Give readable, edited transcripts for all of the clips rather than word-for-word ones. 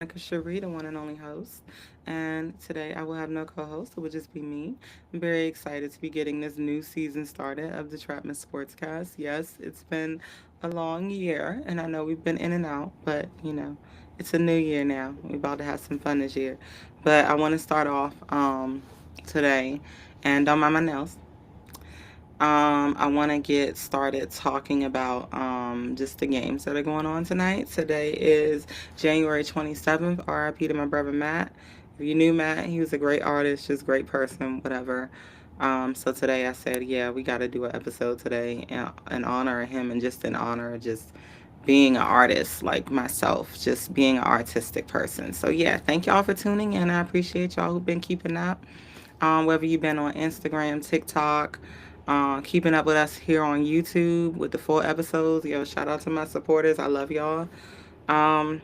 Monica Cherie, the one and only host. And today I will have no co host, it will just be me. I'm very excited to be getting this new season started of the Trapman Sportscast. Yes, it's been a long year, and I know we've been in and out, but it's a new year now. We're about to have some fun this year. But I want to start off today, and don't mind my nails. I want to get started talking about just the games that are going on tonight. Today is January 27th. RIP to my brother Matt. If you knew Matt, he was a great artist, just great person, whatever. So today I said, yeah, we got to do an episode today in honor of him and just in honor of just being an artist like myself, just being an artistic person. So yeah, thank y'all for tuning in. I appreciate y'all who've been keeping up. Whether you've been on Instagram, TikTok, keeping up with us here on YouTube with the full episodes. Yo, shout out to my supporters. I love y'all. Um,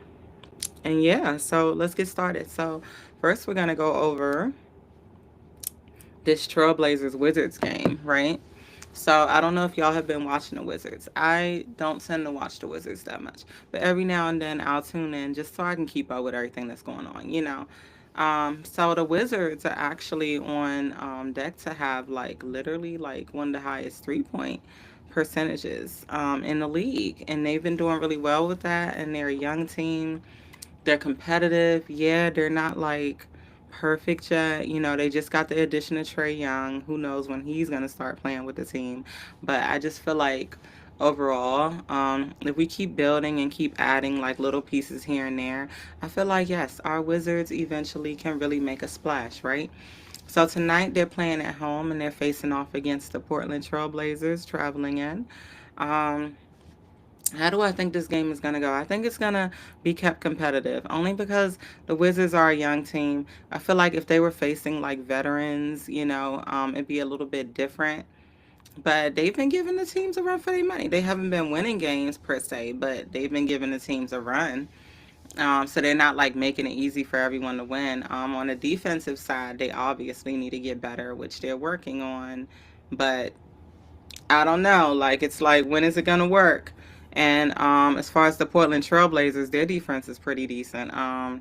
and yeah, so let's get started. So first, we're gonna go over this Trailblazers Wizards game, right? So I don't know if y'all have been watching the Wizards. I don't tend to watch the Wizards that much, but every now and then I'll tune in just so I can keep up with everything that's going on. So the Wizards are actually on deck to have like literally like one of the highest 3-point percentages in the league, and they've been doing really well with that. And they're a young team. They're competitive. Yeah, they're not like perfect yet. They just got the addition of Trey Young. Who knows when he's going to start playing with the team. But I just feel like overall, if we keep building and keep adding like little pieces here and there, I feel like, yes, our Wizards eventually can really make a splash, right? So tonight they're playing at home and they're facing off against the Portland Trailblazers traveling in. Um, how do I think this game is going to go? I think it's going to be kept competitive only because the Wizards are a young team. I feel like if they were facing like veterans, it'd be a little bit different. But they've been giving the teams a run for their money. They haven't been winning games per se, but they've been giving the teams a run. So they're not like making it easy for everyone to win. On the defensive side, they obviously need to get better, which they're working on. But I don't know. Like, it's like, when is it going to work? And as far as the Portland Trailblazers, their defense is pretty decent. I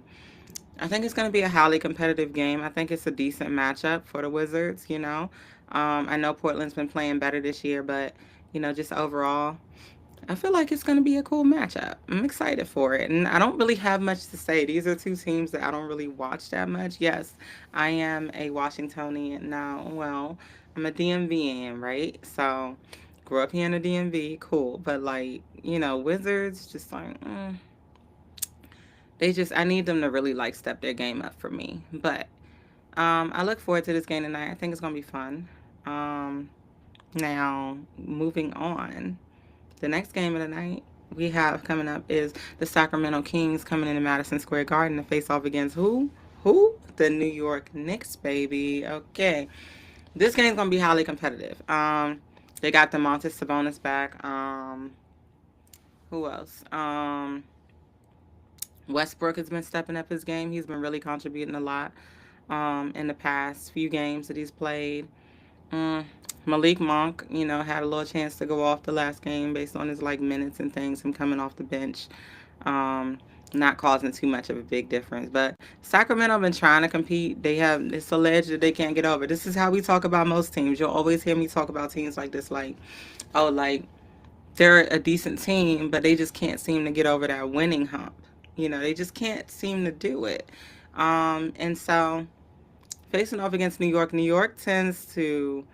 think it's going to be a highly competitive game. I think it's a decent matchup for the Wizards. I know Portland's been playing better this year, but, just overall, I feel like it's going to be a cool matchup. I'm excited for it. And I don't really have much to say. These are two teams that I don't really watch that much. Yes, I am a Washingtonian now. Well, I'm a DMVian, right? So, grew up here in the DMV, cool. But, like, Wizards, just like, I need them to really, like, step their game up for me. But I look forward to this game tonight. I think it's going to be fun. Now, moving on. The next game of the night we have coming up is the Sacramento Kings coming into Madison Square Garden to face off against who? Who? The New York Knicks, baby. Okay. This game's gonna be highly competitive. They got the Montes Sabonis back. Who else? Westbrook has been stepping up his game. He's been really contributing a lot in the past few games that he's played. Mm, Malik Monk, had a little chance to go off the last game based on his like minutes and things, him coming off the bench, um, not causing too much of a big difference. But Sacramento been trying to compete. It's alleged that they can't get over. This is how we talk about most teams. You'll always hear me talk about teams like this, like, oh, like they're a decent team, but they just can't seem to get over that winning hump. They just can't seem to do it. And so facing off against New York tends to,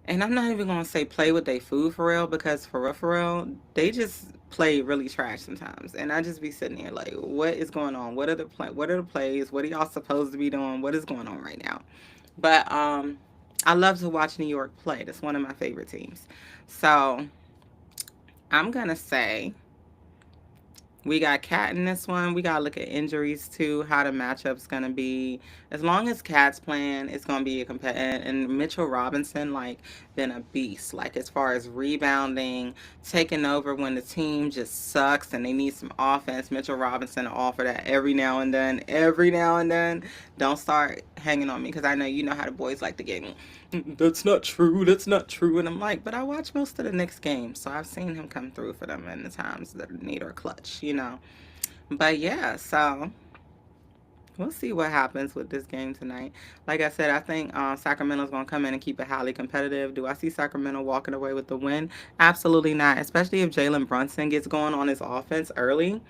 and I'm not even gonna say play with their food for real, because for real, they just play really trash sometimes. And I just be sitting here like, what is going on? What are the plays? What are y'all supposed to be doing? What is going on right now? But I love to watch New York play. That's one of my favorite teams. So I'm gonna say we got Cat in this one. We got to look at injuries too, how the matchup's going to be. As long as Cat's playing, it's going to be a competitive. And Mitchell Robinson, like, been a beast. Like, as far as rebounding, taking over when the team just sucks and they need some offense. Mitchell Robinson will offer that every now and then. Every now and then. Don't start hanging on me, because I know you know how the boys like to get me. That's not true. That's not true. And I'm like, but I watch most of the Knicks games, so I've seen him come through for them in the times that need or clutch. But yeah, so we'll see what happens with this game tonight. Like I said, I think Sacramento's going to come in and keep it highly competitive. Do I see Sacramento walking away with the win? Absolutely not, especially if Jalen Brunson gets going on his offense early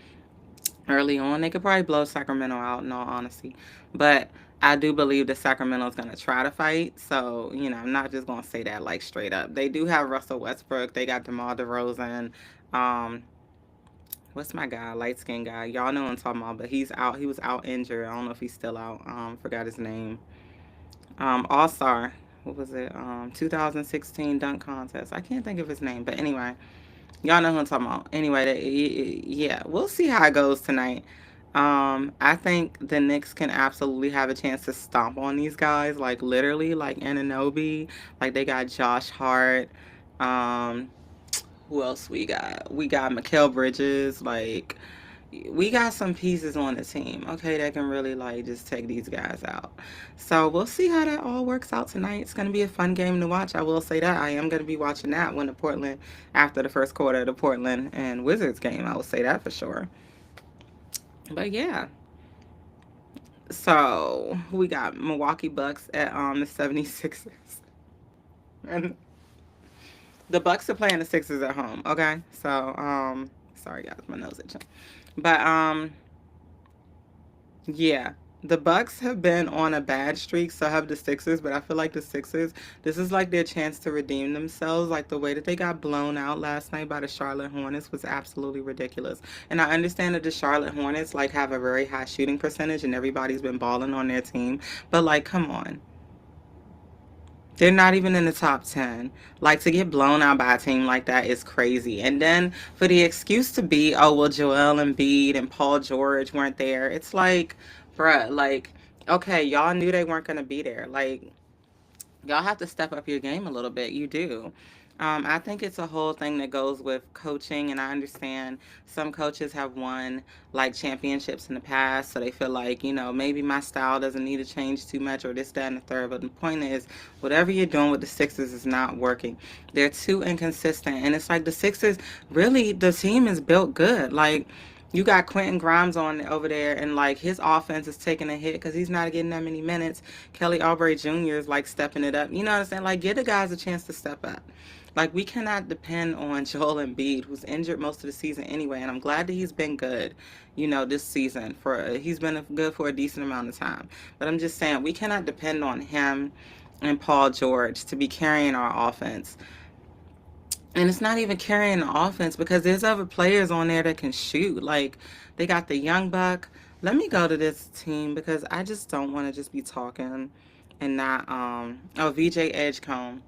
on. They could probably blow Sacramento out, in all honesty. But I do believe that Sacramento's going to try to fight. So, I'm not just going to say that like straight up. They do have Russell Westbrook. They got DeMar DeRozan. Um, what's my guy, light skinned guy? Y'all know what I'm talking about, but he's out. He was out injured. I don't know if he's still out. Forgot his name. All Star. What was it? 2016 dunk contest. I can't think of his name, but anyway, y'all know who I'm talking about. Anyway, yeah, we'll see how it goes tonight. I think the Knicks can absolutely have a chance to stomp on these guys, like literally, like Ananobi. Like they got Josh Hart. Um, who else we got? We got Mikal Bridges. Like we got some pieces on the team, okay, that can really like just take these guys out. So we'll see how that all works out tonight. It's gonna be a fun game to watch. I will say that I am gonna be watching that when the Portland after the first quarter of the Portland and Wizards game. I will say that for sure. But yeah. So we got Milwaukee Bucks at the 76ers. And the Bucks are playing the Sixers at home, okay? So sorry guys, my nose itching. But yeah. The Bucks have been on a bad streak, so have the Sixers, but I feel like the Sixers, this is like their chance to redeem themselves. Like the way that they got blown out last night by the Charlotte Hornets was absolutely ridiculous. And I understand that the Charlotte Hornets like have a very high shooting percentage and everybody's been balling on their team, but like come on. They're not even in the top 10. Like, to get blown out by a team like that is crazy. And then for the excuse to be, oh, well, Joel Embiid and Paul George weren't there. It's like, bruh, like, okay, y'all knew they weren't going to be there. Like, y'all have to step up your game a little bit. You do. I think it's a whole thing that goes with coaching, and I understand some coaches have won like championships in the past, so they feel like, maybe my style doesn't need to change too much, or this, that, and the third. But the point is, whatever you're doing with the Sixers is not working. They're too inconsistent, and it's like the Sixers really, the team is built good. Like, you got Quentin Grimes on over there, and like his offense is taking a hit because he's not getting that many minutes. Kelly Oubre Jr. is like stepping it up. You know what I'm saying? Like, give the guys a chance to step up. Like, we cannot depend on Joel Embiid, who's injured most of the season anyway. And I'm glad that he's been good, this season. He's been good for a decent amount of time. But I'm just saying, we cannot depend on him and Paul George to be carrying our offense. And it's not even carrying the offense because there's other players on there that can shoot. Like they got the young buck. Let me go to this team because I just don't want to just be talking and not VJ Edgecombe.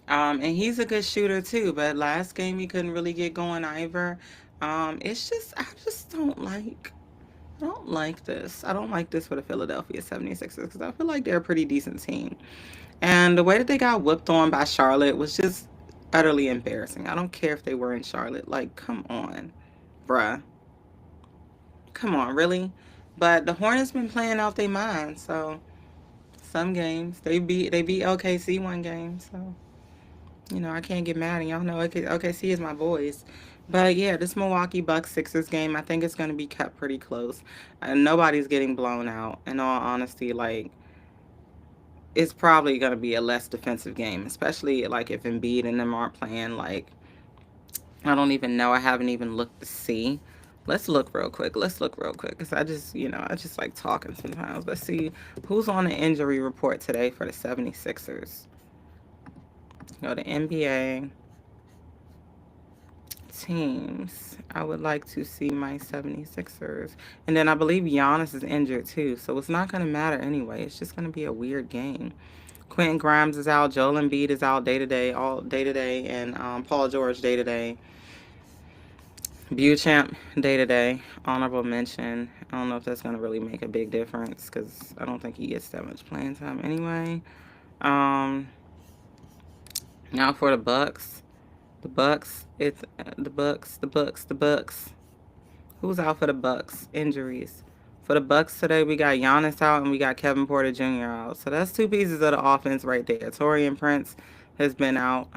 And he's a good shooter too, but last game he couldn't really get going either. It's just I just don't like this. I don't like this for the Philadelphia 76ers because I feel like they're a pretty decent team. And the way that they got whipped on by Charlotte was just utterly embarrassing. I don't care if they were in Charlotte. Like, come on, bruh. Come on, really? But the Hornets been playing off their mind, so some games they beat OKC one game, so I can't get mad. And y'all know OKC is my boys. But yeah, this Milwaukee Bucks Sixers game, I think it's going to be kept pretty close. Nobody's getting blown out. In all honesty, like it's probably going to be a less defensive game, especially like if Embiid and them aren't playing. Like I don't even know. I haven't even looked to see. Let's look real quick. Let's look real quick because I just like talking sometimes. Let's see who's on the injury report today for the 76ers. Go to NBA teams. I would like to see my 76ers. And then I believe Giannis is injured too. So it's not going to matter anyway. It's just going to be a weird game. Quentin Grimes is out. Joel Embiid is out day to day, all day to day, and Paul George day to day. Beauchamp day to day. Honorable mention. I don't know if that's gonna really make a big difference because I don't think he gets that much playing time anyway. Um, Now for the Bucks. The Bucks. It's the Bucks. The Bucks. The Bucks. Who's out for the Bucks? Injuries. For the Bucks today, we got Giannis out and we got Kevin Porter Jr. out. So that's two pieces of the offense right there. Torian Prince has been out.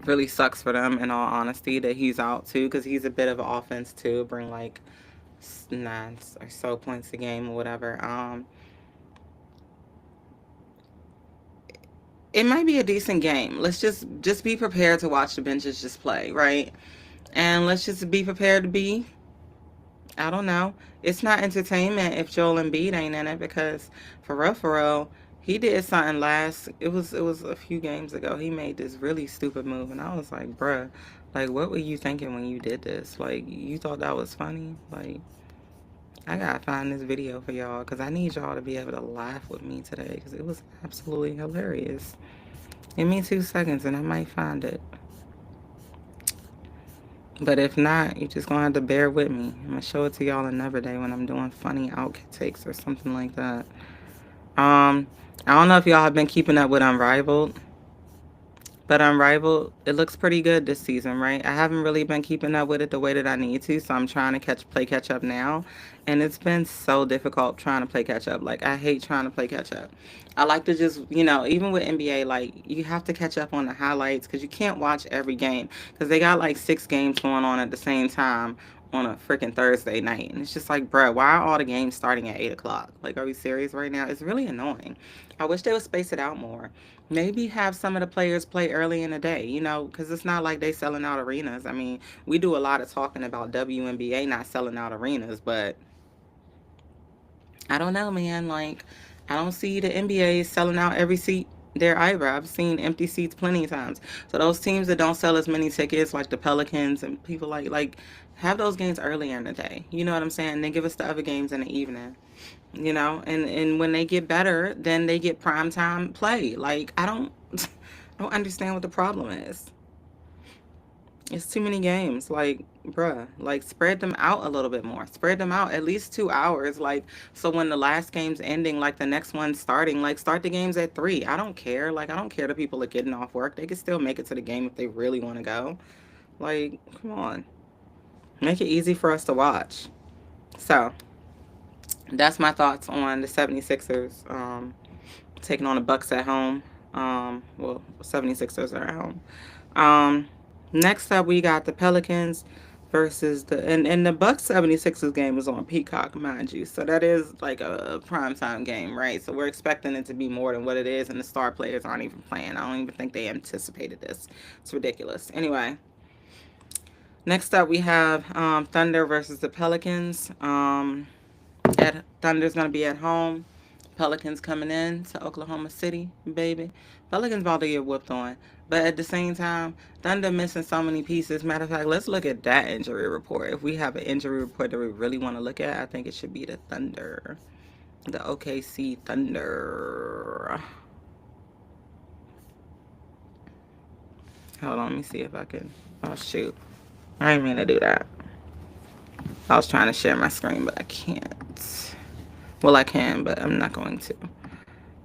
Really sucks for them, in all honesty, that he's out too, because he's a bit of an offense too, bring like 9 or so points a game or whatever. It might be a decent game. Let's just be prepared to watch the benches just play, right? And let's just be prepared to be, I don't know. It's not entertainment if Joel Embiid ain't in it, because for real, he did something last. It was a few games ago. He made this really stupid move, and I was like, bruh, like what were you thinking when you did this? Like you thought that was funny? Like I gotta find this video for y'all because I need y'all to be able to laugh with me today because it was absolutely hilarious. Give me 2 seconds and I might find it. But if not, you just gonna have to bear with me. I'm gonna show it to y'all another day when I'm doing funny outtakes or something like that. I don't know if y'all have been keeping up with Unrivaled, but Unrivaled, it looks pretty good this season, right? I haven't really been keeping up with it the way that I need to, so I'm trying to play catch up now, and it's been so difficult trying to play catch up. Like I hate trying to play catch up. I like to just, even with NBA, like you have to catch up on the highlights because you can't watch every game because they got like 6 games going on at the same time on a freaking Thursday night, and it's just like, bruh, why are all the games starting at 8 o'clock? Like, are we serious right now? It's really annoying. I wish they would space it out more. Maybe have some of the players play early in the day, because it's not like they selling out arenas. I mean, we do a lot of talking about WNBA not selling out arenas, but I don't know, man. Like, I don't see the NBA selling out every seat there either. I've seen empty seats plenty of times. So those teams that don't sell as many tickets, like the Pelicans and people like have those games earlier in the day. You know what I'm saying? And then give us the other games in the evening. And when they get better, then they get prime time play. Like I don't I don't understand what the problem is. It's too many games. Like, bruh, like spread them out a little bit more. Spread them out at least 2 hours. Like, so when the last game's ending, like the next one's starting, like start the games at 3. I don't care. Like, I don't care that people are getting off work. They can still make it to the game if they really want to go. Like, come on. Make it easy for us to watch. So that's my thoughts on the 76ers taking on the Bucks at home. Well, 76ers are at home. Um, Next up, we got the Pelicans versus and the Bucks 76ers game is on Peacock, mind you. So that is like a primetime game, right? So we're expecting it to be more than what it is, and the star players aren't even playing. I don't even think they anticipated this. It's ridiculous. Anyway, next up, we have Thunder versus the Pelicans. Thunder's gonna be at home. Pelicans coming in to Oklahoma City, baby. Pelicans about to get whooped on. But at the same time, Thunder missing so many pieces. Matter of fact, let's look at that injury report. If we have an injury report that we really want to look at, I think it should be the Thunder. The OKC Thunder. Hold on, let me see if I can. Oh, shoot. I didn't mean to do that. I was trying to share my screen, but I can't. Well, I can, but I'm not going to.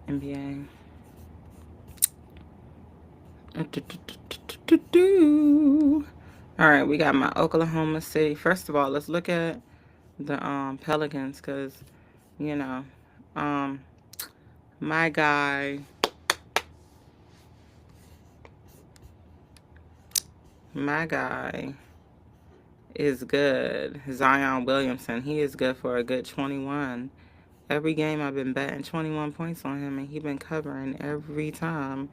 NBA. All right, we got my Oklahoma City. First of all, let's look at the Pelicans because, you know, um, my guy, my guy is good. Zion Williamson, he is good for a good 21. Every game I've been betting 21 points on him, and he's been covering every time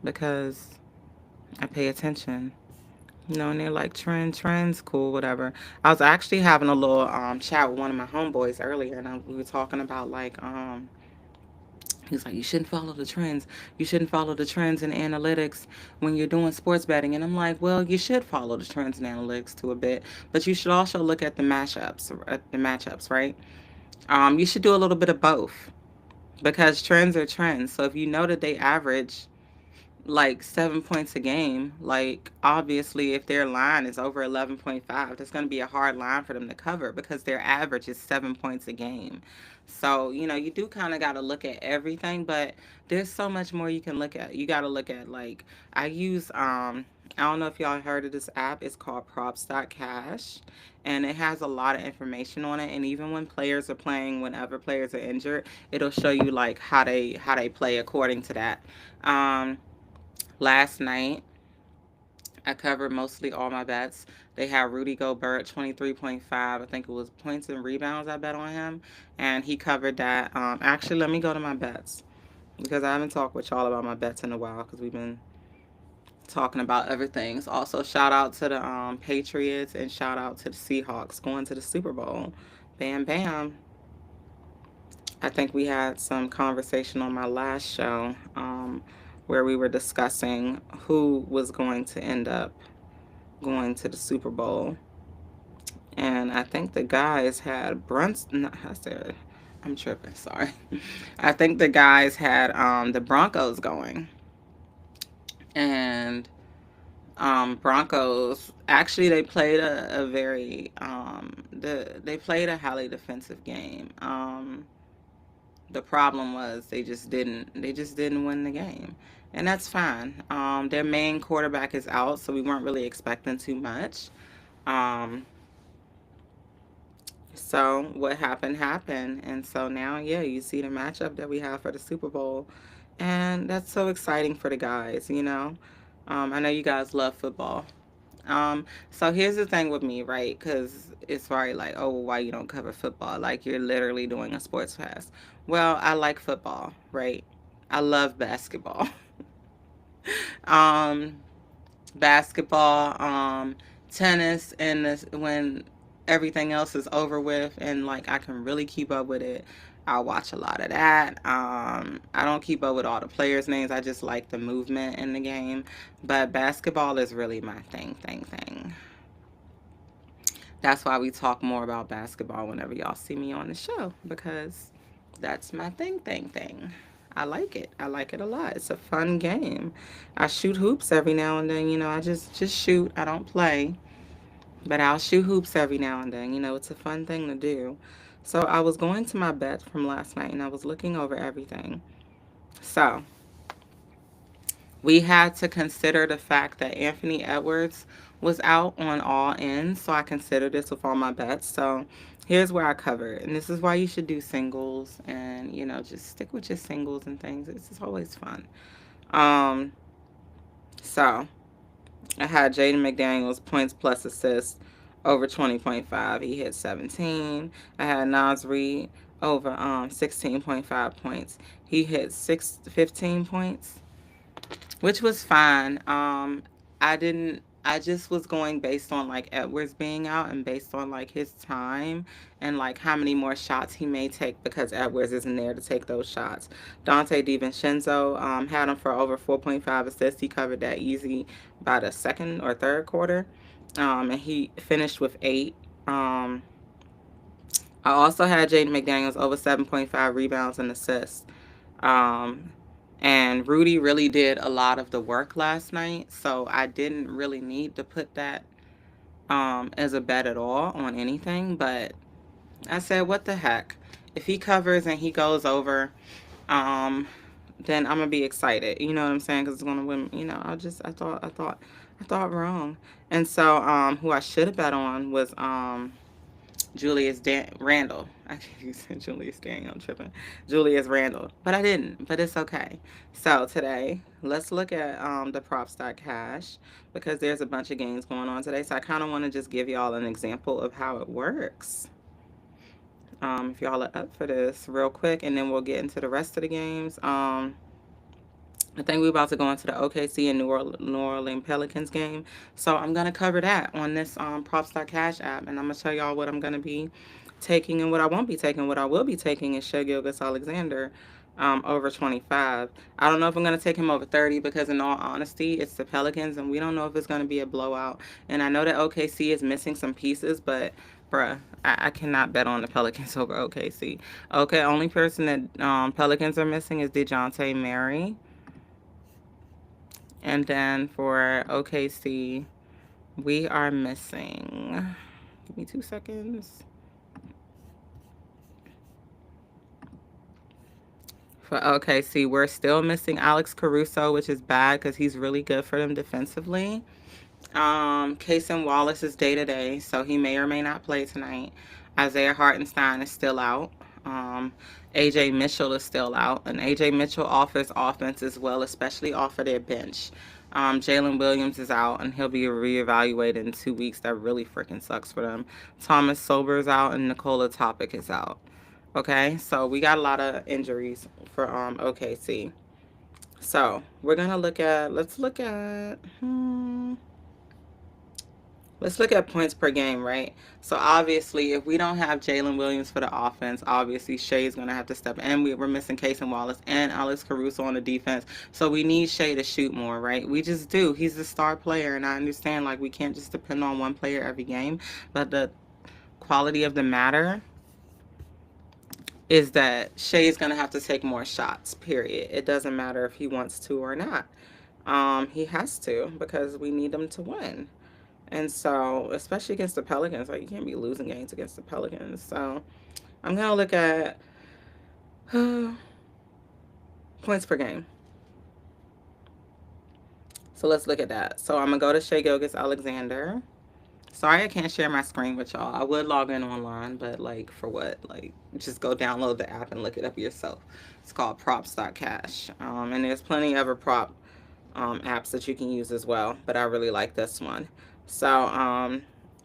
because I pay attention. And they're like trends, cool, whatever. I was actually having a little chat with one of my homeboys earlier, and we were talking about like he was like, you shouldn't follow the trends. You shouldn't follow the trends in analytics when you're doing sports betting. And I'm like, well, you should follow the trends in analytics to a bit, but you should also look at the matchups, right? You should do a little bit of both because trends are trends. So if you know that they average like 7 points a game, like obviously if their line is over 11.5, that's going to be a hard line for them to cover because their average is 7 points a game. So, you do kind of got to look at everything, but there's so much more you can look at. You got to look at like, I use, I don't know if y'all heard of this app. It's called Props.Cash, and it has a lot of information on it. And even when players are playing, whenever players are injured, it'll show you like how they play according to that. Um, Last night. I covered mostly all my bets. They had Rudy Gobert 23.5. I think it was points and rebounds I bet on him. And he covered that. Actually, let me go to my bets because I haven't talked with y'all about my bets in a while because we've been talking about other things. Also, shout out to the Patriots and shout out to the Seahawks going to the Super Bowl. Bam, bam. I think we had some conversation on my last show where we were discussing who was going to end up going to the Super Bowl. And I think the guys had Brunson. I said, I'm tripping. Sorry. I think the guys had the Broncos going, and Broncos actually they played a very they played a highly defensive game. The problem was they just didn't win the game, and that's fine. Their main quarterback is out, so we weren't really expecting too much. Um, so what happened happened, and so now yeah, you see the matchup that we have for the Super Bowl, and that's so exciting for the guys. I know you guys love football. So here's the thing with me, right? Because it's probably like, oh, why you don't cover football? Like you're literally doing a sports pass. Well, I like football, right? I love basketball. um, basketball, tennis, and when everything else is over with, and like I can really keep up with it. I watch a lot of that. I don't keep up with all the players' names. I just like the movement in the game. But basketball is really my thing. That's why we talk more about basketball whenever y'all see me on the show because that's my thing. I like it. I like it a lot. It's a fun game. I shoot hoops every now and then. I just shoot. I don't play, but I'll shoot hoops every now and then. It's a fun thing to do. So I was going to my bets from last night and I was looking over everything. So we had to consider the fact that Anthony Edwards was out on all ends. So I considered this with all my bets. So here's where I covered. And this is why you should do singles and, just stick with your singles and things. It's just always fun. Um, so I had Jaden McDaniels points plus assists over 20.5. He hit 17. I had Nas Reed over 16.5 points. He hit 15 points, which was fine. I just was going based on like Edwards being out and based on like his time and like how many more shots he may take because Edwards isn't there to take those shots. Dante DiVincenzo had him for over 4.5 assists. He covered that easy by the second or third quarter, and he finished with 8. I also had Jaden McDaniels over 7.5 rebounds and assists. Um, and Rudy really did a lot of the work last night, so I didn't really need to put that as a bet at all on anything. But I said, what the heck? If he covers and he goes over, um, then I'm gonna be excited. You know what I'm saying? Because it's gonna win. I thought wrong. And so, who I should have bet on was Randle. I can't use Julius Daniel. I'm tripping. Julius Randle, but I didn't. But it's okay. So today, let's look at the props.cash because there's a bunch of games going on today. So I kind of want to just give y'all an example of how it works. If y'all are up for this, real quick, and then we'll get into the rest of the games. I think we're about to go into the OKC and New Orleans Pelicans game. So I'm going to cover that on this Props.Cash app. And I'm going to tell y'all what I'm going to be taking and what I won't be taking. What I will be taking is Shai Gilgeous-Alexander over 25. I don't know if I'm going to take him over 30 because in all honesty, it's the Pelicans and we don't know if it's going to be a blowout. And I know that OKC is missing some pieces, but bruh, I cannot bet on the Pelicans over OKC. Okay, only person that Pelicans are missing is DeJounte Murray. And then for OKC, we are missing. Give me 2 seconds. For OKC, we're still missing Alex Caruso, which is bad because he's really good for them defensively. Cason Wallace is day to day, so he may or may not play tonight. Isaiah Hartenstein is still out. AJ Mitchell is still out, and AJ Mitchell offers offense as well, especially off of their bench. Jalen Williams is out, and he'll be reevaluated in 2 weeks. That really freaking sucks for them. Thomas Sober's out, and Nikola Topic is out. Okay, so we got a lot of injuries for OKC. So we're gonna look at. Let's look at points per game, right? So obviously, if we don't have Jalen Williams for the offense, obviously Shai's gonna have to step in. We're missing Casey Wallace and Alex Caruso on the defense, so we need Shai to shoot more, right? We just do. He's the star player, and I understand like we can't just depend on one player every game, but the quality of the matter is that Shai is gonna have to take more shots. Period. It doesn't matter if he wants to or not. He has to because we need him to win. And so, especially against the Pelicans, like you can't be losing games against the Pelicans. So, I'm gonna look at points per game. So let's look at that. So I'm gonna go to Shai Gilgeous-Alexander. Sorry I can't share my screen with y'all. I would log in online, but like for what? Like just go download the app and look it up yourself. It's called props.cash. And there's plenty of other prop apps that you can use as well, but I really like this one. So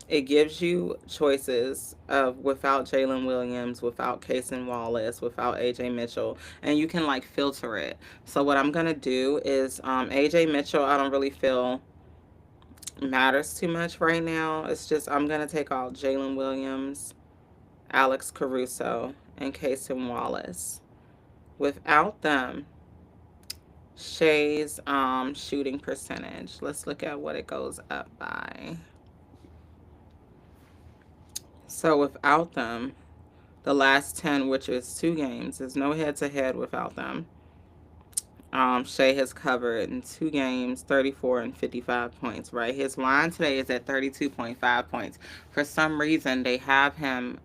it gives you choices of without Jalen Williams, without Cason Wallace, without AJ Mitchell, and you can like filter it. So what I'm gonna do is AJ Mitchell, I don't really feel matters too much right now. It's just I'm gonna take out Jalen Williams, Alex Caruso, and Cason Wallace. Without them, Shai's shooting percentage. Let's look at what it goes up by. So without them, the last 10, which is 2 games, there's no head-to-head without them. Shai has covered in 2 games, 34 and 55 points, right? His line today is at 32.5 points. For some reason, they have him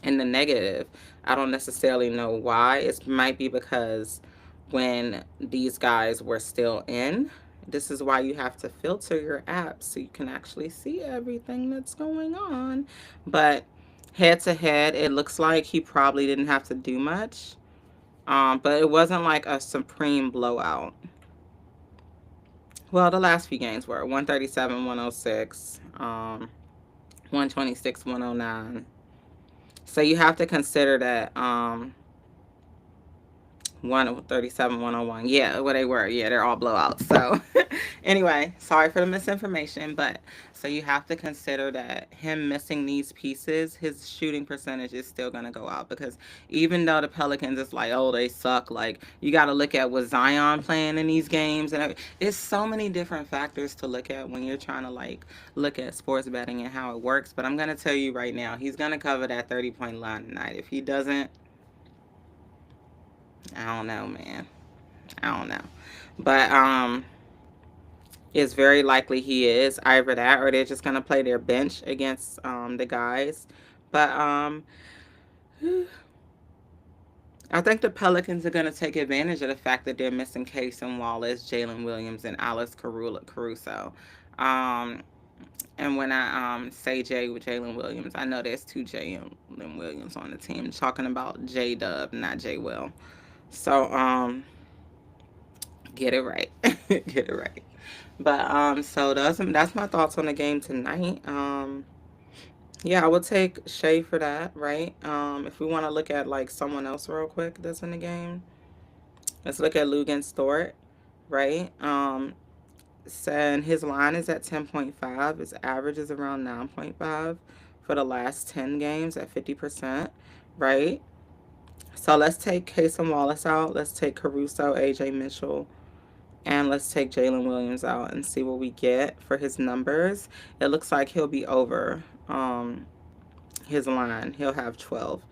in the negative. I don't necessarily know why. It might be because when these guys were still in, this is why you have to filter your app so you can actually see everything that's going on. But head to head, it looks like he probably didn't have to do much. But it wasn't like a supreme blowout. Well, the last few games were 137, 106, 126, 109. So you have to consider that 137, 101. Yeah, what they were. Yeah, they're all blowouts. So anyway, sorry for the misinformation, but so you have to consider that him missing these pieces, his shooting percentage is still going to go out because even though the Pelicans is like, oh, they suck, like you got to look at what Zion playing in these games, and it's so many different factors to look at when you're trying to like look at sports betting and how it works. But I'm going to tell you right now, he's going to cover that 30-point line tonight. If he doesn't, I don't know, man. I don't know. But it's very likely he is. Either that or they're just gonna play their bench against the guys. But I think the Pelicans are gonna take advantage of the fact that they're missing Cason Wallace, Jalen Williams, and Alex Caruso. And when I say Jalen Williams, I know there's 2 Jalen Williams on the team. I'm talking about J Dub, not J Will. So get it right. Get it right. But so that's my thoughts on the game tonight. Yeah, I would take Shai for that, right? If we want to look at like someone else real quick that's in the game, let's look at Luguentz Dort, right? And his line is at 10.5. His average is around 9.5 for the last 10 games at 50%, right? So let's take Cason Wallace out. Let's take Caruso, AJ Mitchell, and let's take Jalen Williams out and see what we get for his numbers. It looks like he'll be over his line. He'll have 12.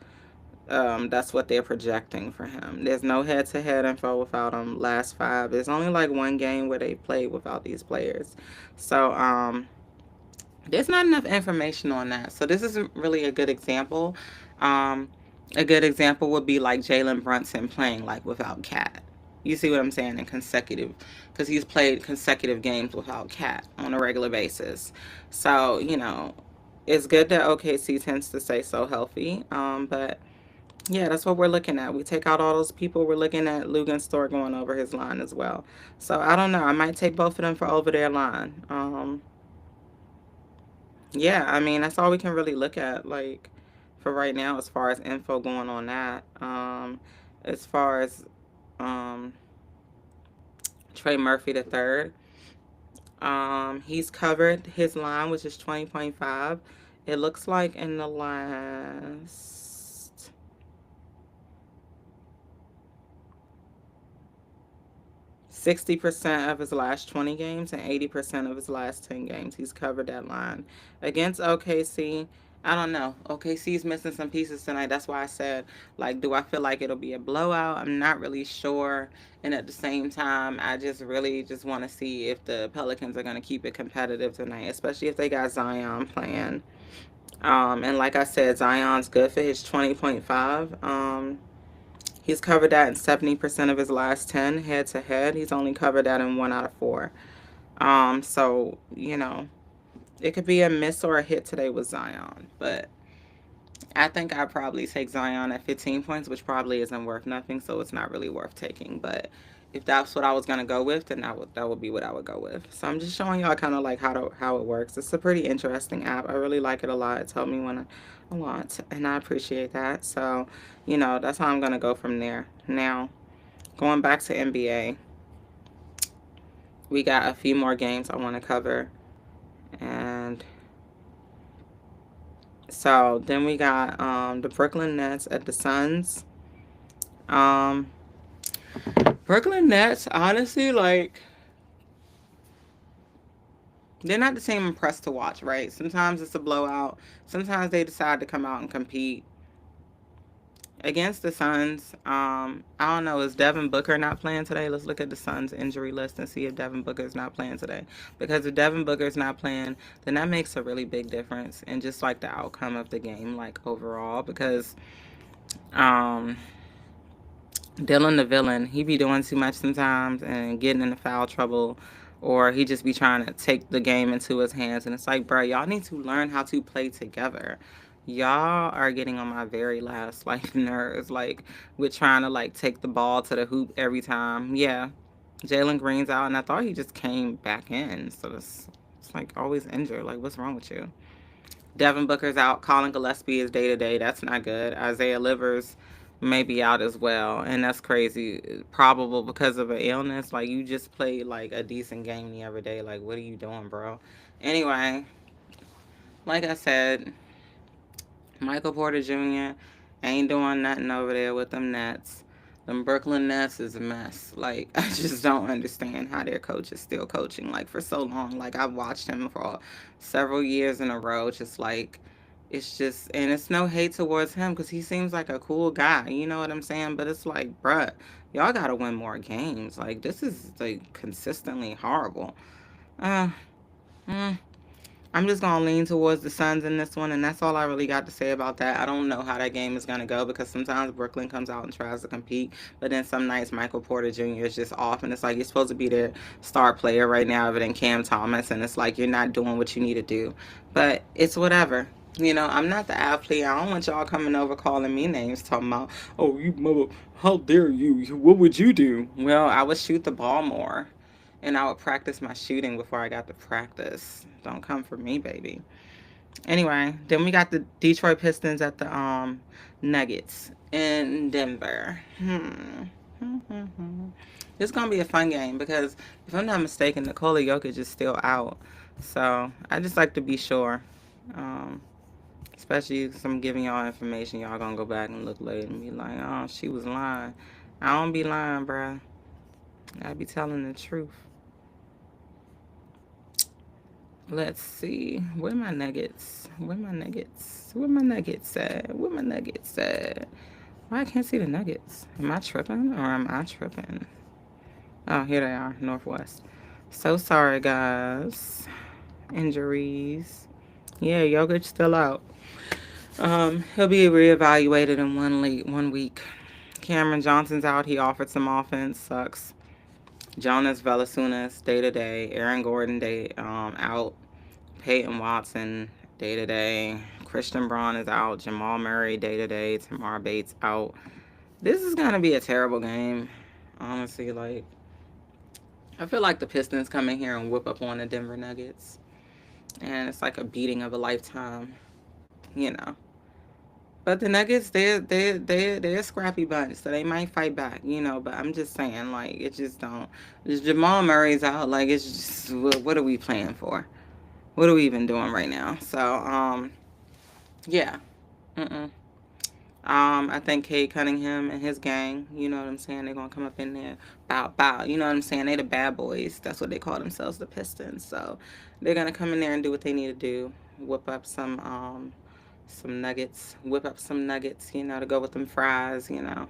That's what they're projecting for him. There's no head-to-head info without him. Last 5. There's only like 1 game where they played without these players. So there's not enough information on that. So this isn't really a good example. A good example would be like Jalen Brunson playing like without Cat. You see what I'm saying? In consecutive, because he's played consecutive games without Cat on a regular basis. So, it's good that OKC tends to stay so healthy. But Yeah, that's what we're looking at. We take out all those people. We're looking at Lugenstort going over his line as well. So I don't know. I might take both of them for over their line. Yeah, I mean that's all we can really look at, like for right now, as far as info going on that. As far as um, Trey Murphy the third, he's covered his line, which is 20.5. It looks like in the last 60% of his last 20 games and 80% of his last 10 games. He's covered that line. Against OKC, I don't know. OKC's missing some pieces tonight. That's why I said, like, do I feel like it'll be a blowout? I'm not really sure. And at the same time, I just really just want to see if the Pelicans are going to keep it competitive tonight, especially if they got Zion playing. And like I said, Zion's good for his 20.5. He's covered that in 70% of his last 10 head to head. He's only covered that in 1 out of 4. So, it could be a miss or a hit today with Zion. But I think I'd probably take Zion at 15 points, which probably isn't worth nothing. So it's not really worth taking. But if that's what I was going to go with, then that would be what I would go with. So I'm just showing y'all kind of like how it works. It's a pretty interesting app. I really like it a lot. It's helped me win a lot. And I appreciate that. So, that's how I'm going to go from there. Now, going back to NBA, we got a few more games I want to cover. And so then we got the Brooklyn Nets at the Suns. Um, Brooklyn Nets, honestly, like, they're not the same impressed to watch, right? Sometimes it's a blowout. Sometimes they decide to come out and compete. Against the Suns, I don't know. Is Devin Booker not playing today? Let's look at the Suns injury list and see if Devin Booker is not playing today. Because if Devin Booker is not playing, then that makes a really big difference in just like the outcome of the game, like overall. Because um, Dylan the villain, he be doing too much sometimes and getting into foul trouble, or he just be trying to take the game into his hands. And it's like, bro, y'all need to learn how to play together. Y'all are getting on my very last like nerves, like with trying to like take the ball to the hoop every time. Yeah, Jalen Green's out, and I thought he just came back in. So it's like always injured. Like, what's wrong with you? Devin Booker's out. Colin Gillespie is day to day. That's not good. Isaiah Livers may be out as well, and that's crazy. Probable because of an illness. Like, you just played like a decent game the other day. Like, what are you doing, bro? Anyway, like I said, Michael Porter Jr. ain't doing nothing over there with them Nets. Them Brooklyn Nets is a mess. Like, I just don't understand how their coach is still coaching, like, for so long. Like, I've watched him for several years in a row. Just like, it's just, and it's no hate towards him because he seems like a cool guy. You know what I'm saying? But it's like, bruh, y'all got to win more games. Like, this is, like, consistently horrible. Uh, mm, I'm just gonna lean towards the Suns in this one, and that's all I really got to say about that. I don't know how that game is gonna go because sometimes Brooklyn comes out and tries to compete, but then some nights Michael Porter Jr. is just off, and it's like you're supposed to be their star player right now, other than Cam Thomas, and it's like you're not doing what you need to do. But it's whatever. I'm not the athlete. I don't want y'all coming over calling me names, talking about, oh, you mother, how dare you? What would you do? Well, I would shoot the ball more, and I would practice my shooting before I got to practice. Don't come for me, baby. Anyway, then we got the Detroit Pistons at the Nuggets in Denver. It's gonna be a fun game because if I'm not mistaken, Nikola Jokic is still out. So I just like to be sure. Um, Especially because I'm giving y'all information, y'all gonna go back and look later and be like, oh, she was lying. I don't be lying, bruh. I be telling the truth. Let's see. Where my nuggets? Where my nuggets? Where my nuggets at? Where my nuggets at? Why I can't see the nuggets? Am I tripping or am I tripping? Oh, here they are, Northwest. So sorry, guys. Injuries. Yeah, Jokic still out. He'll be reevaluated in 1 week. Cameron Johnson's out. He offered some offense. Sucks. Jonas Valanciunas day to day. Aaron Gordon day out. Peyton Watson day to day. Christian Braun is out. Jamal Murray day to day. Tamar Bates out. This is gonna be a terrible game. Honestly, like I feel like the Pistons come in here and whip up on the Denver Nuggets, and it's like a beating of a lifetime. You know. But the Nuggets, they're a scrappy bunch, so they might fight back, you know. But I'm just saying, like, it just don't. Jamal Murray's out, like, it's just what are we playing for? What are we even doing right now? So, yeah, mm-mm. I think Cade Cunningham and his gang, you know what I'm saying, they're gonna come up in there, bow bow, you know what I'm saying. They the bad boys. That's what they call themselves, the Pistons. So they're gonna come in there and do what they need to do, whip up some nuggets, whip up some nuggets, you know, to go with them fries, you know.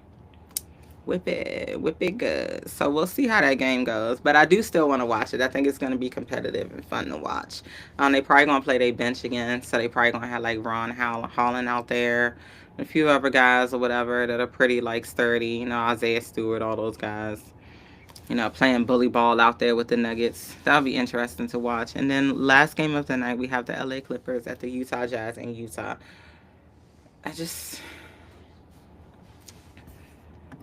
Whip it good. So we'll see how that game goes. But I do still want to watch it. I think it's going to be competitive and fun to watch. They probably going to play their bench again. So they probably going to have like Ron Holland out there. And a few other guys or whatever that are pretty like sturdy. You know, Isaiah Stewart, all those guys. You know, playing bully ball out there with the Nuggets. That'll be interesting to watch. And then last game of the night, we have the LA Clippers at the Utah Jazz in Utah. I just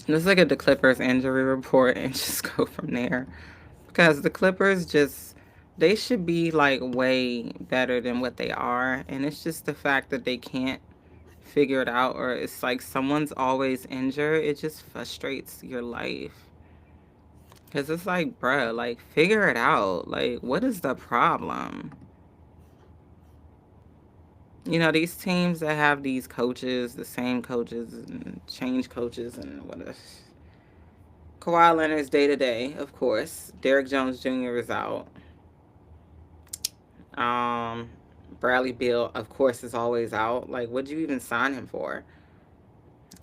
let's look at the Clippers injury report and just go from there. Because the Clippers just they should be like way better than what they are. And it's just the fact that they can't figure it out, or it's like someone's always injured. It just frustrates your life. Because it's like, bruh, like figure it out. Like, what is the problem? You know, these teams that have these coaches, the same coaches, and change coaches, and what else? Kawhi Leonard's day to day, of course. Derrick Jones Jr. is out. Um, Bradley Beal, of course, is always out. Like, what'd you even sign him for?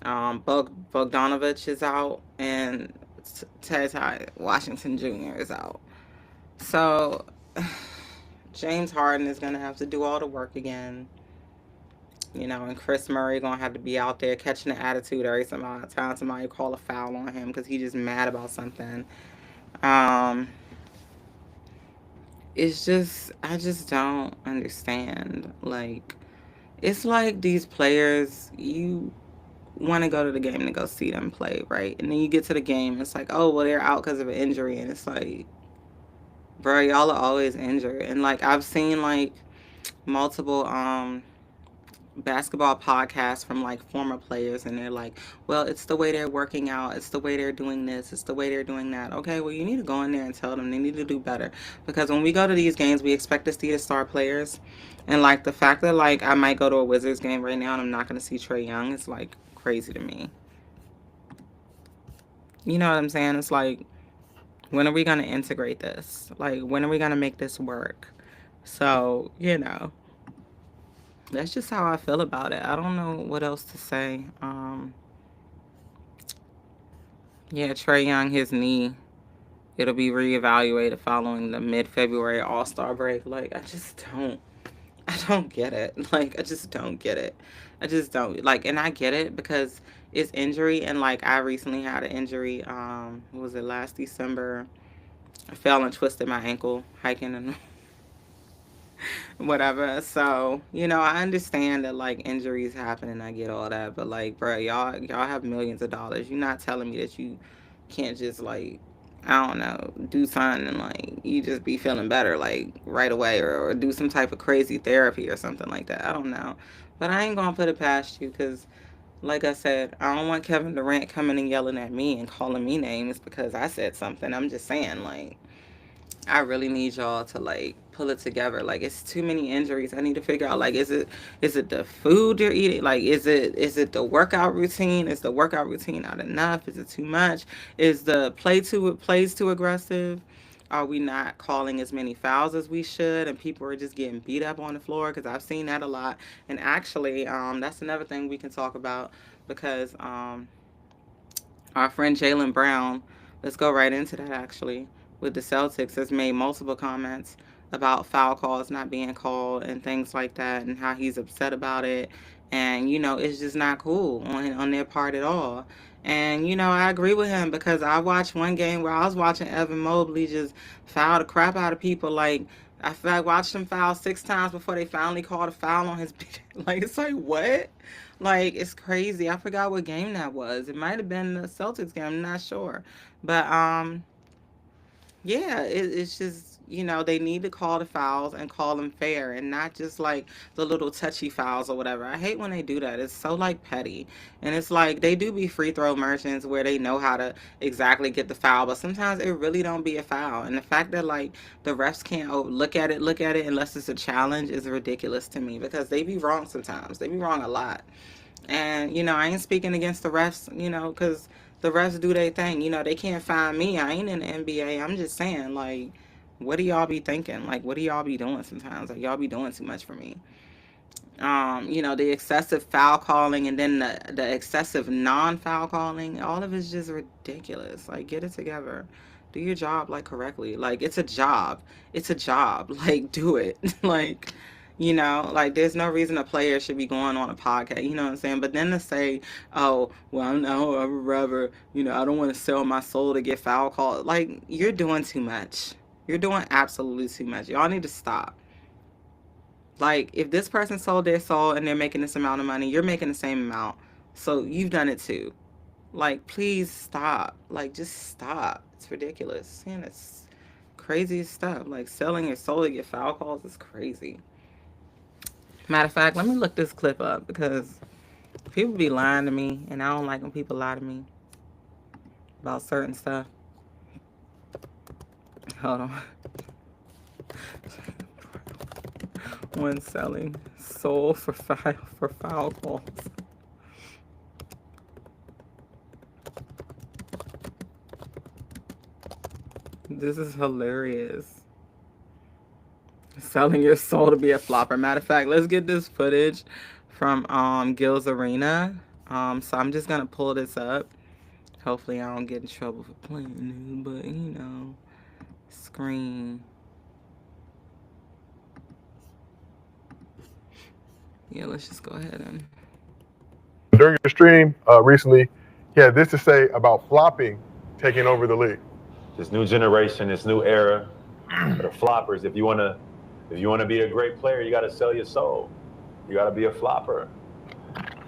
Bogdanovich is out, and Ty Washington Jr. is out. So, James Harden is going to have to do all the work again. You know, and Chris Murray gonna have to be out there catching the attitude every time somebody call a foul on him because he just mad about something. Um, it's just I just don't understand. Like it's like these players, you want to go to the game to go see them play, right? And then you get to the game, it's like, oh well, they're out because of an injury, and it's like, bro, y'all are always injured. And like I've seen like multiple basketball podcasts from like former players, and they're like, well, it's the way they're working out, it's the way they're doing this, it's the way they're doing that. Okay, well, you need to go in there and tell them they need to do better, because when we go to these games we expect to see the star players, and like the fact that like I might go to a Wizards game right now and I'm not going to see Trae Young is like crazy to me. You know what I'm saying? It's like, when are we going to integrate this? Like, when are we going to make this work? So, you know, that's just how I feel about it. I don't know what else to say. Yeah, Trae Young, his knee, it'll be reevaluated following the mid-February All-Star break. Like, I don't get it. Like, I just don't get it. I just don't like, and I get it because it's injury, and like I recently had an injury. What was it, last December? I fell and twisted my ankle hiking and whatever. So, you know, I understand that like injuries happen and I get all that, but like, bro, y'all have millions of dollars. You're not telling me that you can't just like, I don't know, do something and like you just be feeling better like right away, or do some type of crazy therapy or something like that. I don't know. But I ain't gonna put it past you because like I said, I don't want Kevin Durant coming and yelling at me and calling me names because I said something. I'm just saying, like, I really need y'all to like pull it together. Like it's too many injuries. I need to figure out like, is it the food you're eating? Like is it the workout routine? Is the workout routine not enough? Is it too much? Is the plays too aggressive? Are we not calling as many fouls as we should, and people are just getting beat up on the floor? Because I've seen that a lot. And actually, that's another thing we can talk about, because our friend Jaylen Brown, let's go right into that actually, with the Celtics, has made multiple comments about foul calls not being called and things like that, and how he's upset about it. And, you know, it's just not cool on their part at all. And, you know, I agree with him because I watched one game where I was watching Evan Mobley just foul the crap out of people. Like, I watched him foul 6 times before they finally called a foul on his. Like it's like what? Like it's crazy. I forgot what game that was. It might have been the Celtics game. I'm not sure, but yeah, it's just, they need to call the fouls and call them fair and not just like the little touchy fouls or whatever. I hate when they do that. It's so like petty. And it's like they do be free throw merchants where they know how to exactly get the foul, but sometimes it really don't be a foul. And the fact that like the refs can't look at it unless it's a challenge is ridiculous to me because they be wrong sometimes. They be wrong a lot. And, I ain't speaking against the refs, because the refs do their thing. They can't find me. I ain't in the NBA. I'm just saying, like, what do y'all be thinking? Like, what do y'all be doing sometimes? Like, y'all be doing too much for me. The excessive foul calling and then the excessive non-foul calling, all of it's just ridiculous. Like, get it together. Do your job like correctly. Like, it's a job. It's a job. Like, do it. Like, like there's no reason a player should be going on a podcast, you know what I'm saying? But then to say, oh, well, no, I would rather, I don't want to sell my soul to get foul called. Like, you're doing too much. You're doing absolutely too much. Y'all need to stop. Like, if this person sold their soul and they're making this amount of money, you're making the same amount. So you've done it too. Like, please stop. Like, just stop. It's ridiculous. And it's crazy stuff. Like, selling your soul to get foul calls is crazy. Matter of fact, let me look this clip up because people be lying to me, and I don't like when people lie to me about certain stuff. Hold on. When selling soul for foul calls. This is hilarious. Selling your soul to be a flopper. Matter of fact, let's get this footage from Gil's Arena. So I'm just gonna pull this up. Hopefully I don't get in trouble for playing this, but screen. Yeah, let's just go ahead and. During your stream recently, he had this to say about flopping taking over the league. This new generation, this new era, the floppers. If you wanna be a great player, you gotta sell your soul. You gotta be a flopper.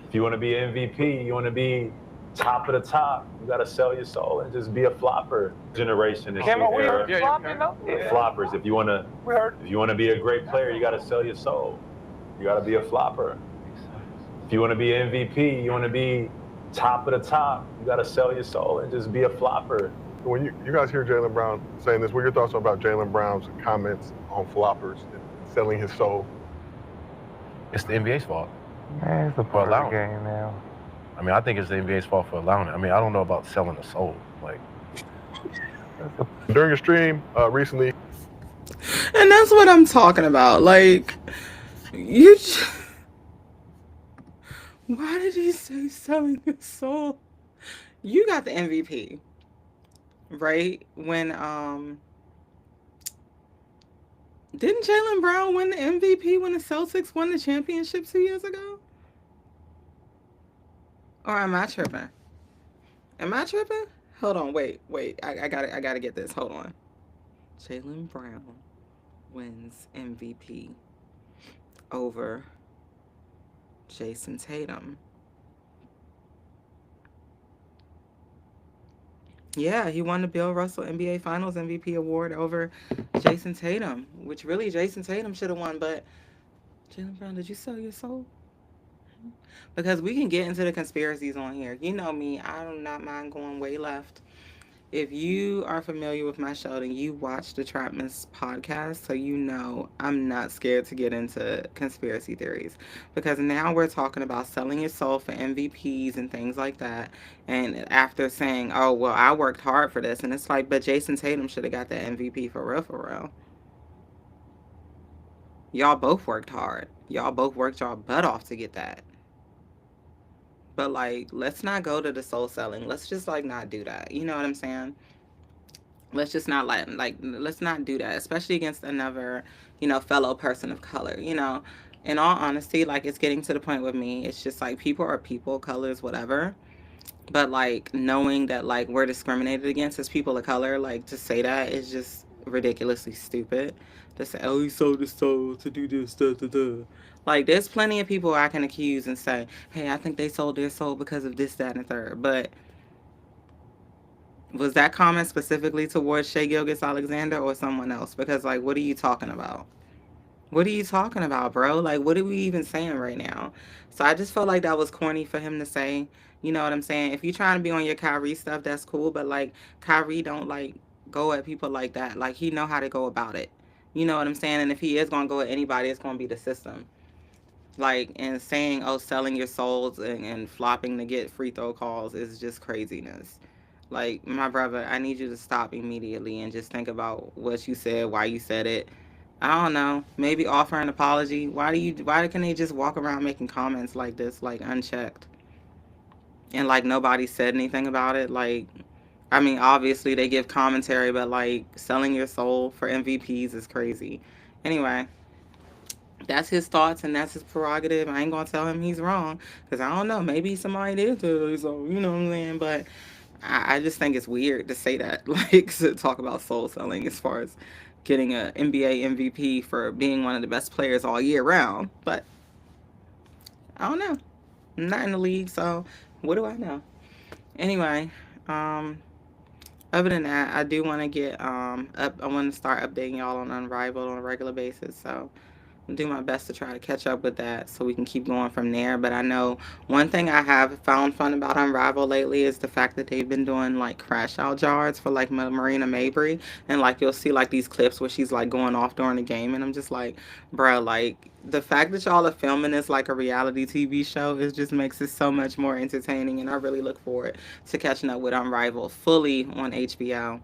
If you wanna be an MVP, you wanna be top of the top, you gotta sell your soul and just be a flopper. Generation, this new era, floppers. If you wanna be a great player, you gotta sell your soul. You gotta be a flopper. If you wanna be an MVP, you wanna be top of the top, you gotta sell your soul and just be a flopper. When you guys hear Jaylen Brown saying this, what are your thoughts about Jaylen Brown's comments on floppers and selling his soul? It's the NBA's fault. Man, it's a part of the game now. I mean, I think it's the NBA's fault for allowing it. I mean, I don't know about selling the soul. Like, during your stream recently. And that's what I'm talking about. Like, you. Why did he say selling his soul? You got the MVP, right? When didn't Jaylen Brown win the MVP when the Celtics won the championship 2 years ago? Or am I tripping? Am I tripping? Hold on, wait. I gotta get this. Hold on. Jaylen Brown wins MVP over Jayson Tatum. Yeah, he won the Bill Russell NBA Finals MVP award over Jayson Tatum, which really Jayson Tatum should have won, but Jaylen Brown, did you sell your soul? Because we can get into the conspiracies on here. You know me, I do not mind going way left. If you are familiar with my show, then you watch the Trap Miss podcast, so you know I'm not scared to get into conspiracy theories. Because now we're talking about selling your soul for MVPs and things like that. And after saying, oh, well, I worked hard for this. And it's like, but Jayson Tatum should have got that MVP for real, for real. Y'all both worked hard. Y'all both worked y'all butt off to get that. But, like, let's not go to the soul selling. Let's just, like, not do that. You know what I'm saying? Let's just not let's not do that, especially against another, fellow person of color, In all honesty, like, it's getting to the point with me. It's just, like, people are people, colors, whatever. But, like, knowing that, like, we're discriminated against as people of color, like, to say that is just ridiculously stupid to say, oh, he sold his soul to do this, da, da, da. Like, there's plenty of people I can accuse and say, hey, I think they sold their soul because of this, that, and the third. But was that comment specifically towards Shai Gilgeous-Alexander or someone else? Because, like, what are you talking about? What are you talking about, bro? Like, what are we even saying right now? So I just felt like that was corny for him to say. You know what I'm saying? If you're trying to be on your Kyrie stuff, that's cool. But, like, Kyrie don't, like, go at people like that. Like, he know how to go about it. You know what I'm saying? And if he is going to go at anybody, it's going to be the system. Like, and saying, oh, selling your souls and flopping to get free throw calls is just craziness. Like, my brother, I need you to stop immediately and just think about what you said, why you said it. I don't know. Maybe offer an apology. Why can they just walk around making comments like this, like, unchecked? And, like, nobody said anything about it? Like, I mean, obviously they give commentary, but, like, selling your soul for MVPs is crazy. Anyway, that's his thoughts and that's his prerogative. I ain't gonna tell him he's wrong, because I don't know. Maybe somebody did tell him so, you know what I'm saying? But I just think it's weird to say that, like, to talk about soul selling as far as getting an NBA MVP for being one of the best players all year round. But I don't know. I'm not in the league, so what do I know? Anyway, other than that, I do want to get up. I want to start updating y'all on Unrivaled on a regular basis. So I'll do my best to try to catch up with that so we can keep going from there. But I know one thing I have found fun about Unrivaled lately is the fact that they've been doing, like, crash out jars for, like, Marina Mabry. And, like, you'll see, like, these clips where she's, like, going off during the game. And I'm just like, bruh, like, the fact that y'all are filming this like a reality TV show just makes it so much more entertaining. And I really look forward to catching up with Unrivaled fully on HBO.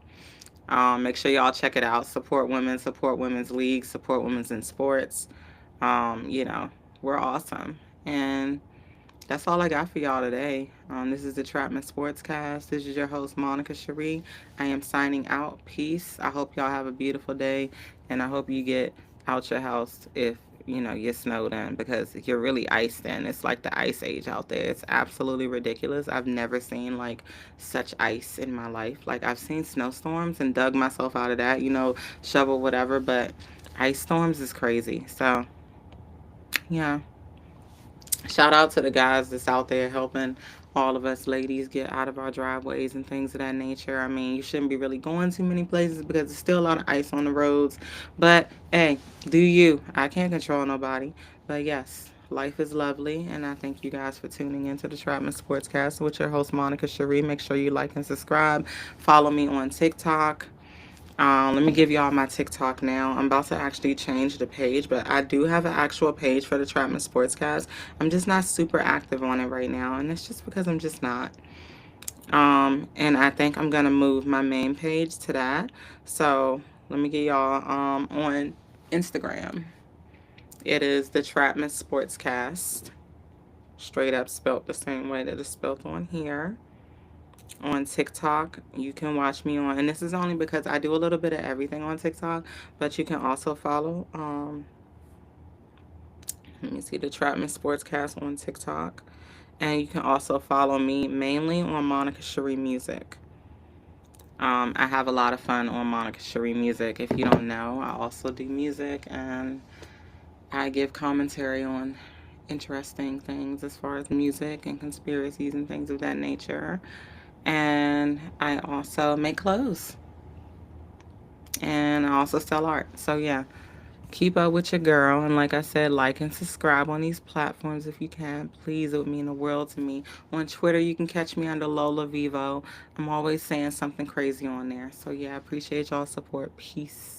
Make sure y'all check it out. Support women, support women's leagues, support women's in sports. You know, we're awesome. And that's all I got for y'all today. This is the Trapman Sportscast. This is your host, Monica Cherie. I am signing out. Peace. I hope y'all have a beautiful day. And I hope you get out your house if, you know, you're snowed in, because you're really iced in. It's like the ice age out there. It's absolutely ridiculous. I've never seen, like, such ice in my life. Like, I've seen snowstorms and dug myself out of that, you know, shovel, whatever, but ice storms is crazy. So, yeah. Shout out to the guys that's out there helping all of us ladies get out of our driveways and things of that nature. I mean, you shouldn't be really going too many places because there's still a lot of ice on the roads. But, hey, do you. I can't control nobody. But, yes, life is lovely. And I thank you guys for tuning into the Trapman Sportscast with your host, Monica Cherie. Make sure you like and subscribe. Follow me on TikTok. Let me give y'all my TikTok now. I'm about to actually change the page, but I do have an actual page for the Trapman Sportscast. I'm just not super active on it right now, and it's just because I'm just not. And I think I'm gonna move my main page to that. So let me get y'all on Instagram. It is the Trapman Sportscast. Straight up spelt the same way that it's spelt on here. On TikTok, you can watch me on, and this is only because I do a little bit of everything on TikTok, but you can also follow, let me see, the Trapman Sportscast on TikTok, and you can also follow me mainly on Monica Cherie Music. I have a lot of fun on Monica Cherie Music. If you don't know, I also do music, and I give commentary on interesting things as far as music and conspiracies and things of that nature. And I also make clothes. And I also sell art. So, yeah, keep up with your girl. And like I said, like and subscribe on these platforms if you can. Please, it would mean the world to me. On Twitter, you can catch me under Lola Vivo. I'm always saying something crazy on there. So, yeah, I appreciate y'all's support. Peace.